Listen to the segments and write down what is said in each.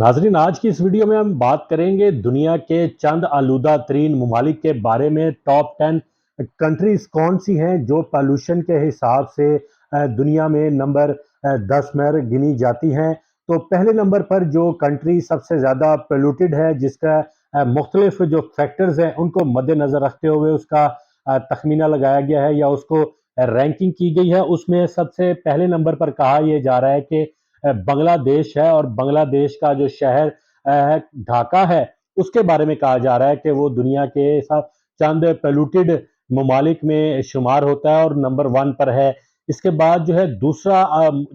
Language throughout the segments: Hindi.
नाजरीन, आज की इस वीडियो में हम बात करेंगे दुनिया के चंद आलूदा तरीन ममालिक के बारे में। टॉप 10 कंट्रीज कौन सी हैं जो पॉल्यूशन के हिसाब से दुनिया में नंबर 10 में गिनी जाती हैं। तो पहले नंबर पर जो कंट्री सबसे ज़्यादा पोल्यूटेड है, जिसका मुख्तलिफ जो फैक्टर्स हैं उनको मद्देनज़र रखते हुए उसका तखमीना लगाया गया है या उसको रैंकिंग की गई है, उसमें सबसे पहले नंबर पर कहा यह जा रहा है कि बांग्लादेश है। और बांग्लादेश का जो शहर है ढाका है, उसके बारे में कहा जा रहा है कि वो दुनिया के साथ चंद पोल्यूटेड ममालिक में शुमार होता है और नंबर 1 पर है। इसके बाद जो है दूसरा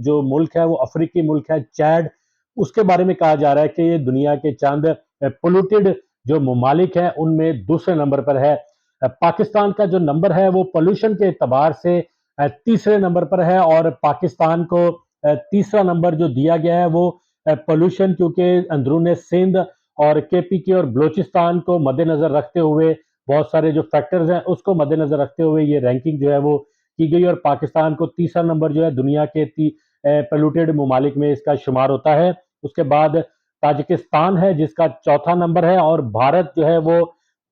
जो मुल्क है वो अफ्रीकी मुल्क है चैड। उसके बारे में कहा जा रहा है कि ये दुनिया के चंद पोल्यूटेड जो ममालिक हैं उनमें दूसरे नंबर पर है। पाकिस्तान का जो नंबर है वो पोल्यूशन के एतबार से तीसरे नंबर पर है। और पाकिस्तान को तीसरा नंबर जो दिया गया है वो पोल्यूशन, क्योंकि अंदरून सिंध और केपीके और बलोचिस्तान को मद्देनजर रखते हुए बहुत सारे जो फैक्टर्स हैं उसको मद्देनजर रखते हुए ये रैंकिंग जो है वो की गई। और पाकिस्तान को तीसरा नंबर जो है दुनिया के पोल्यूटेड ममालिक में इसका शुमार होता है। उसके बाद ताजिकिस्तान है जिसका चौथा नंबर है। और भारत जो है वो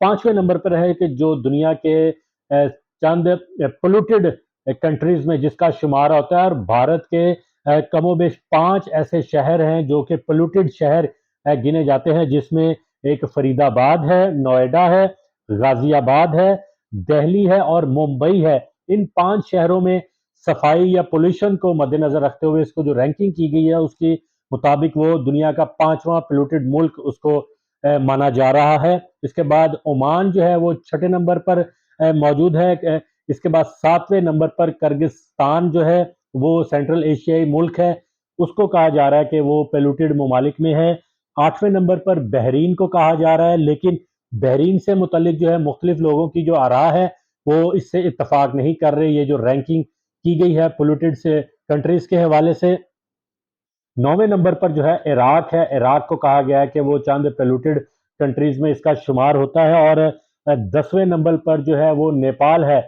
पांचवें नंबर पर है कि जो दुनिया के चंद पोल्यूटेड कंट्रीज में जिसका शुमार होता है। और भारत के कमोबेश 5 ऐसे शहर हैं जो कि पोल्यूटेड शहर गिने जाते हैं, जिसमें एक फरीदाबाद है, नोएडा है, गाजियाबाद है, दिल्ली है और मुंबई है। इन 5 शहरों में सफाई या पोल्यूशन को मद्देनजर रखते हुए इसको जो रैंकिंग की गई है उसके मुताबिक वो दुनिया का 5वां पोल्यूटेड मुल्क उसको माना जा रहा है। इसके बाद ओमान जो है वो छठे नंबर पर मौजूद है। इसके बाद 7वें नंबर पर किर्गिस्तान जो है वो सेंट्रल एशियाई मुल्क है, उसको कहा जा रहा है कि वो पोल्यूटेड ममालिक में है। 8वें नंबर पर बहरीन को कहा जा रहा है, लेकिन बहरीन से मुतल्लिक जो है मुख्तलिफ लोगों की जो आरा है वो इससे इत्तफाक नहीं कर रहे। ये जो रैंकिंग की गई है पोल्यूटेड से कंट्रीज के हवाले से, 9वें नंबर पर जो है इराक है। इराक को कहा गया है कि वो चंद पोल्यूटेड कंट्रीज में इसका शुमार होता है। और 10वें नंबर पर जो है वो नेपाल है।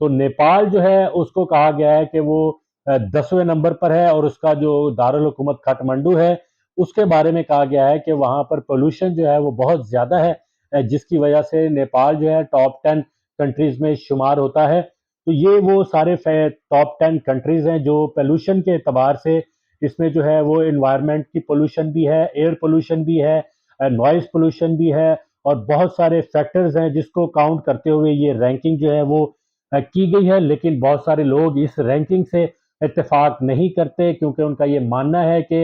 तो नेपाल जो है उसको कहा गया है कि वो 10वें नंबर पर है और उसका जो दारुल हुकूमत काठमांडू है उसके बारे में कहा गया है कि वहाँ पर पोल्यूशन जो है वो बहुत ज़्यादा है, जिसकी वजह से नेपाल जो है टॉप 10 कंट्रीज में शुमार होता है। तो ये वो सारे टॉप 10 कंट्रीज हैं जो पोल्यूशन के एतबार से, इसमें जो है वो एनवायरनमेंट की पोल्यूशन भी है, एयर पोल्यूशन भी है, नॉइज पोल्यूशन भी है और बहुत सारे फैक्टर्स हैं जिसको काउंट करते हुए ये रैंकिंग जो है वो की गई है। लेकिन बहुत सारे लोग इस रैंकिंग से इत्तेफाक नहीं करते, क्योंकि उनका ये मानना है कि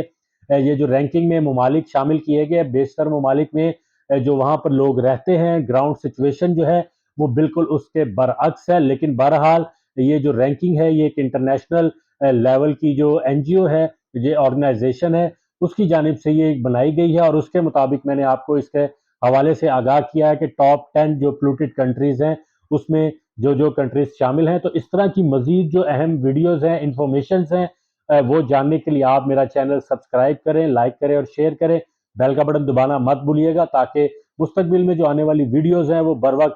ये जो रैंकिंग में ममालिक शामिल किए गए, बेशतर ममालिक में जो वहाँ पर लोग रहते हैं, ग्राउंड सिचुएशन जो है वो बिल्कुल उसके बरअक्स है। लेकिन बहरहाल ये जो रैंकिंग है ये एक इंटरनेशनल लेवल की जो एनजीओ है, ये ऑर्गेनाइजेशन है, उसकी जानिब से ये बनाई गई है। और उसके मुताबिक मैंने आपको इसके हवाले से आगाह किया है कि टॉप 10 जो पोल्यूटेड कंट्रीज हैं उसमें जो जो कंट्रीज शामिल हैं। तो इस तरह की मजीद जो अहम वीडियोस हैं, इंफॉर्मेशन हैं, वो जानने के लिए आप मेरा चैनल सब्सक्राइब करें, लाइक करें और शेयर करें। बेल का बटन दबाना मत भूलिएगा ताकि मुस्तकबिल में जो आने वाली वीडियोस हैं वो बर वक्त